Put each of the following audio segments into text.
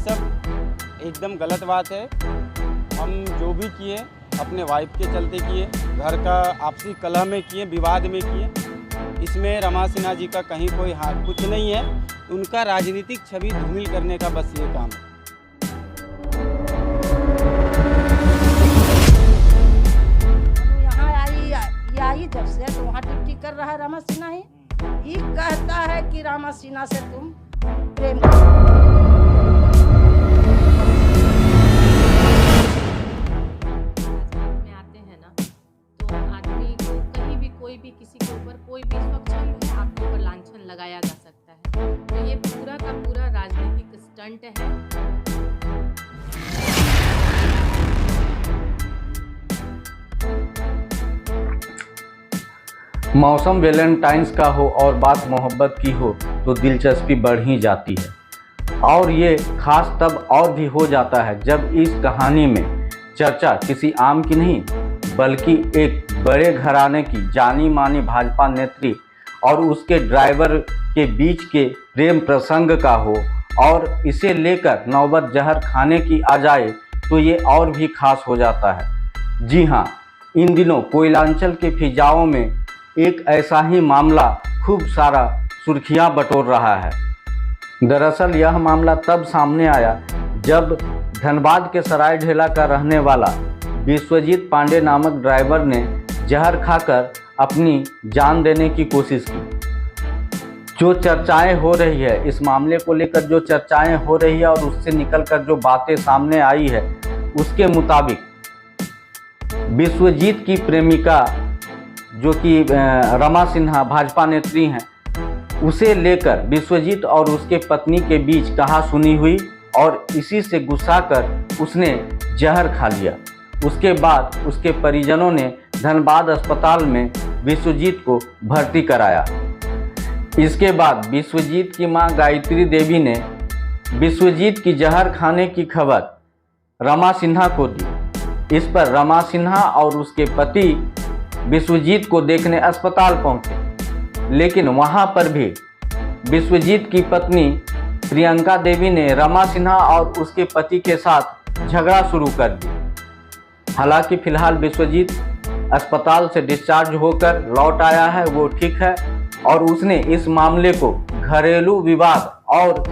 सब एकदम गलत बात है। हम जो भी किए अपने वाइफ के चलते किए, घर का आपसी कलह में किए, विवाद में किए। इसमें रमा सिन्हा जी का कहीं कोई हाथ कुछ नहीं है। उनका राजनीतिक छवि धूमिल करने का बस ये काम है। आई जब से तो वहाँ ड्यूटी कर रहा है रमा सिन्हा ही। ये कहता है कि रमा सिन्हा से तुम प्रेम में आते हैं ना, तो आदमी को कहीं भी कोई भी किसी के ऊपर कोई भी स्वच्छ आपके ऊपर लांछन लगाया जा सकता है। तो ये पूरा का पूरा राजनीतिक स्टंट है। मौसम वैलेंटाइंस का हो और बात मोहब्बत की हो तो दिलचस्पी बढ़ ही जाती है। और ये खास तब और भी हो जाता है जब इस कहानी में चर्चा किसी आम की नहीं बल्कि एक बड़े घराने की जानी मानी भाजपा नेत्री और उसके ड्राइवर के बीच के प्रेम प्रसंग का हो और इसे लेकर नौबत जहर खाने की आ जाए तो ये और भी खास हो जाता है। जी हाँ, इन दिनों कोयलांचल के फिजाओं में एक ऐसा ही मामला खूब सारा सुर्खियां बटोर रहा है। दरअसल यह मामला तब सामने आया जब धनबाद के सराय ढेला का रहने वाला विश्वजीत पांडे नामक ड्राइवर ने जहर खाकर अपनी जान देने की कोशिश की। जो चर्चाएं हो रही है, इस मामले को लेकर जो चर्चाएं हो रही है और उससे निकलकर जो बातें सामने आई है, उसके मुताबिक विश्वजीत की प्रेमिका जो कि रमा सिन्हा भाजपा नेत्री हैं, उसे लेकर विश्वजीत और उसके पत्नी के बीच कहा-सुनी हुई और इसी से गुस्सा कर उसने जहर खा लिया। उसके बाद उसके परिजनों ने धनबाद अस्पताल में विश्वजीत को भर्ती कराया। इसके बाद विश्वजीत की मां गायत्री देवी ने विश्वजीत की जहर खाने की खबर रमा सिन्हा को दी। इस पर रमा सिन्हा और उसके पति विश्वजीत को देखने अस्पताल पहुंचे, लेकिन वहां पर भी विश्वजीत की पत्नी प्रियंका देवी ने रमा सिन्हा और उसके पति के साथ झगड़ा शुरू कर दी। हालांकि फिलहाल विश्वजीत अस्पताल से डिस्चार्ज होकर लौट आया है, वो ठीक है और उसने इस मामले को घरेलू विवाद और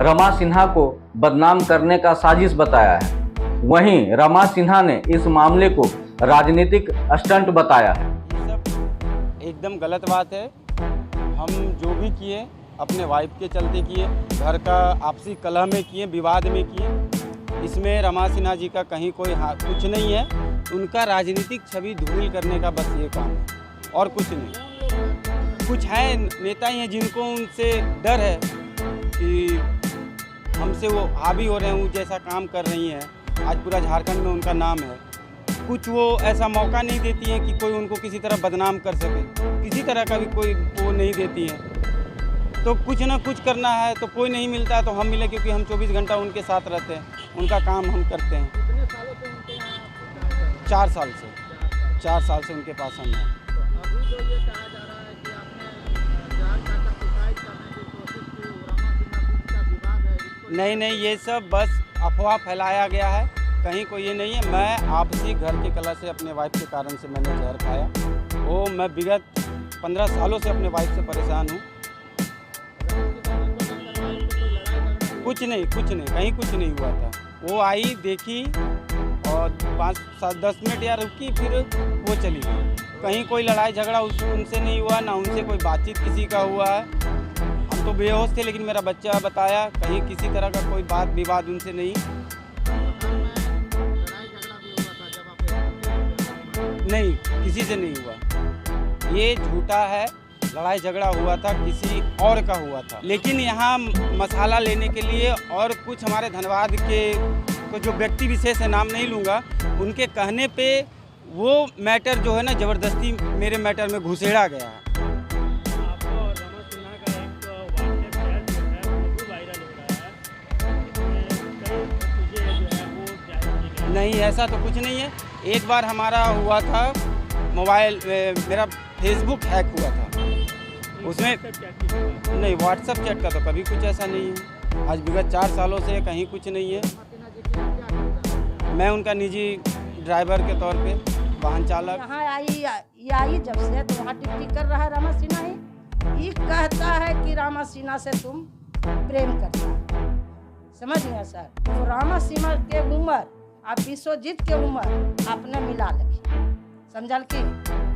रमा सिन्हा को बदनाम करने का साजिश बताया है। वहीं रमा सिन्हा ने इस मामले को राजनीतिक स्टंट बताया है। ये सब एकदम गलत बात है। हम जो भी किए अपने वाइफ के चलते किए, घर का आपसी कलह में किए, विवाद में किए। इसमें रमा सिन्हा जी का कहीं कोई हाथ कुछ नहीं है। उनका राजनीतिक छवि धूमिल करने का बस ये काम है और कुछ नहीं। कुछ हैं नेता ही हैं जिनको उनसे डर है कि हमसे वो हावी हो रहे हैं, वो जैसा काम कर रही हैं। आज पूरा झारखंड में उनका नाम है। कुछ वो ऐसा मौका नहीं देती हैं कि कोई उनको किसी तरह बदनाम कर सके, किसी तरह का भी कोई वो नहीं देती हैं। तो कुछ ना कुछ करना है तो कोई नहीं मिलता तो हम मिले, क्योंकि हम 24 घंटा उनके साथ रहते हैं, उनका काम हम करते हैं। कितने सालों से उनके यहाँ? 4 साल से 4 साल से उनके पास हम हैं। तो अभी जो ये कहा जा रहा है कि आपने जहर खाकर सुसाइड करने की कोशिश की, रमा सिन्हा का विवाद है, इसको नहीं, ये सब बस अफवाह फैलाया गया है। कहीं कोई ये नहीं है। मैं आपसी घर के कलह से अपने वाइफ के कारण से मैंने जहर खाया। वो मैं विगत 15 सालों से अपने वाइफ से परेशान हूँ। कुछ नहीं, कहीं कुछ नहीं हुआ था। वो आई, देखी और 5-7-10 मिनट या रुकी, फिर वो चली गई। कहीं कोई लड़ाई झगड़ा उनसे नहीं हुआ, ना उनसे कोई बातचीत किसी का हुआ है। हम तो बेहोश थे, लेकिन मेरा बच्चा बताया कहीं किसी तरह का कोई बात विवाद उनसे नहीं। नहीं, किसी से नहीं हुआ। ये झूठा है। लड़ाई झगड़ा हुआ था, किसी और का हुआ था। लेकिन यहाँ मसाला लेने के लिए और कुछ हमारे धनबाद के तो जो व्यक्ति विशेष है, नाम नहीं लूँगा, उनके कहने पे वो मैटर जो है ना ज़बरदस्ती मेरे मैटर में घुसेड़ा गया है। आपको रमा सिन्हा का एक व्हाट्सएप चैट जो है वो भी वायरल हो रहा है, इसमें कई चीज़ें जो है वो जाहिर की गई। नहीं, ऐसा तो कुछ नहीं है। एक बार हमारा हुआ था, मोबाइल मेरा फेसबुक हैक हुआ था, उसमें नहीं, व्हाट्सएप चैट का तो कभी कुछ ऐसा नहीं है। आज विगत 4 सालों से कहीं कुछ नहीं है। मैं उनका निजी ड्राइवर के तौर पे वाहन चालक। यहाँ आई जब से तो वहाँ ड्यूटी कर रहा है रामा सिन्हा ही। ये कहता है कि रामा सिन्हा से तुम प्रेम करता है। समझ गए सर? तो रामा सिन्हा के उम्र आप विश्वजीत के उम्र आपने मिला रखी, समझल की?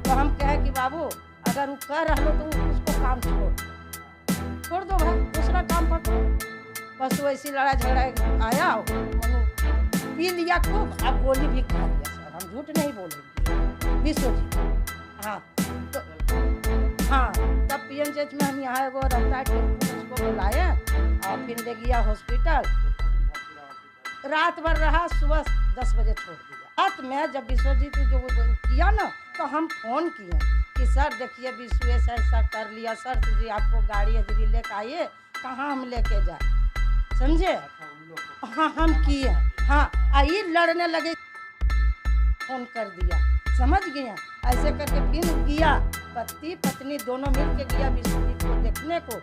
तो हम कहे कि बाबू अगर वो कह रहा हो तो उसको काम छोड़ दो भाई, दूसरा काम पकड़ो। बस वैसी लड़ाई झगड़ा आया हो, पी लिया खूब, अब गोली भी खा लिया सर, हम झूठ नहीं बोलेंगे। विश्वजीत हाँ तो हाँ, तब PNGH में हम यहाँ वो रहता है टेम्पो उसको बुलाए और फिर ले गया हॉस्पिटल। रात भर रहा, सुबह 10 बजे छोड़ दिया। रात में जब विश्वजीत जो किया ना तो हम फ़ोन किए कि सर देखिए विश्व ऐसा कर लिया सर, तुझे आपको गाड़ी हजरी लेकर आइए, कहाँ हम लेके जाए, समझे? हाँ हम किए, हाँ आई लड़ने लगे, फ़ोन कर दिया, समझ गया? ऐसे करके फिर किया, पति पत्नी दोनों मिल के गया विश्वजीत को देखने को,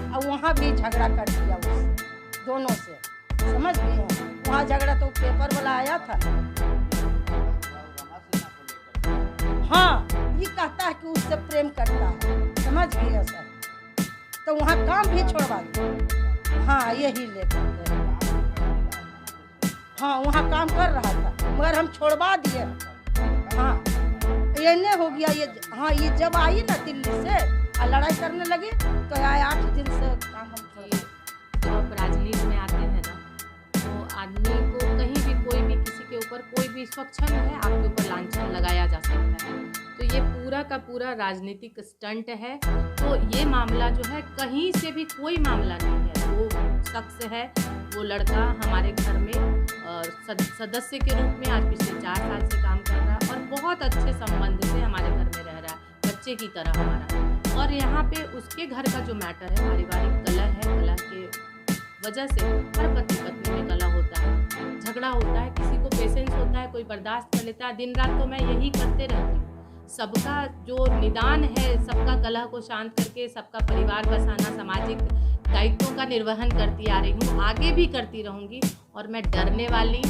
और वहाँ भी झगड़ा कर दिया उससे, दोनों से, समझ गए? वहाँ झगड़ा तो पेपर वाला आया था। हाँ ये कहता है कि उससे प्रेम करता है, समझ गए सर? तो वहाँ काम भी छोड़वा दिया। हाँ यही लेकर, हाँ वहाँ काम कर रहा था मगर हम छोड़वा दिए। हाँ ये नहीं हो गया ये। हाँ ये जब आई ना दिल्ली से और लड़ाई करने लगी तो आए 8 दिन से काम हम छोड़। जब आप राजनीति में आते हैं ना तो आदमी को कहीं भी कोई भी किसी के ऊपर कोई भी स्वच्छंद है आपके ऊपर लांछन लगाया जा सकता है। तो ये पूरा का पूरा राजनीतिक स्टंट है। तो ये मामला जो है कहीं से भी कोई मामला नहीं है। वो शख्स है, वो लड़का हमारे घर में सदस्य के रूप में आज पिछले 4 साल से काम कर रहा है और बहुत अच्छे संबंध से हमारे घर में रह रहा है, बच्चे की तरह हमारा। और यहाँ पे उसके घर का जो मैटर है, पारिवारिक कलह है, कलह के वजह से हर पति पत्नी में कलह होता है, झगड़ा होता है, किसी को पेशेंस होता है, कोई बर्दाश्त कर लेता है। दिन रात तो मैं यही करते रहती हूँ। सबका जो निदान है, सबका कलह को शांत करके सबका परिवार बसाना, सामाजिक दायित्वों का निर्वहन करती आ रही हूँ, आगे भी करती रहूँगी। और मैं डरने वाली,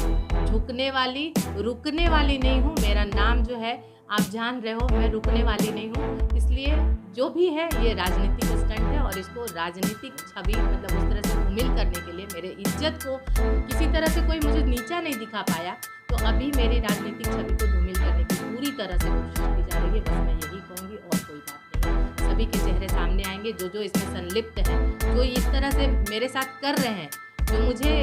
झुकने वाली, रुकने वाली नहीं हूँ। मेरा नाम जो है आप जान रहे हो, मैं रुकने वाली नहीं हूँ। इसलिए जो भी है ये राजनीतिक स्टंट है और इसको राजनीतिक छवि मतलब उस तरह से धूमिल करने के लिए, मेरे इज्जत को किसी तरह से कोई मुझे नीचा नहीं दिखा पाया, तो अभी मेरी राजनीतिक छवि को धूमिल करने की पूरी तरह से कोशिश की जा रही है। बस मैं यही कहूँगी और कोई बात नहीं है। सभी के चेहरे सामने आएंगे, जो इसमें संलिप्त हैं, जो इस तरह से मेरे साथ कर रहे हैं, जो मुझे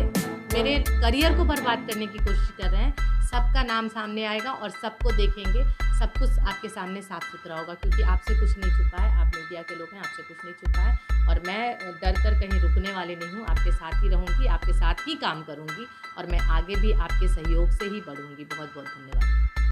मेरे करियर को बर्बाद करने की कोशिश कर रहे हैं, सबका नाम सामने आएगा और सबको देखेंगे। सब कुछ आपके सामने साफ सुथरा होगा, क्योंकि आपसे कुछ नहीं छुपा है। आप मीडिया के लोग हैं, आपसे कुछ नहीं छुपा है। और मैं डर कर कहीं रुकने वाली नहीं हूँ। आपके साथ ही रहूँगी, आपके साथ ही काम करूँगी और मैं आगे भी आपके सहयोग से ही बढ़ूँगी। बहुत बहुत धन्यवाद।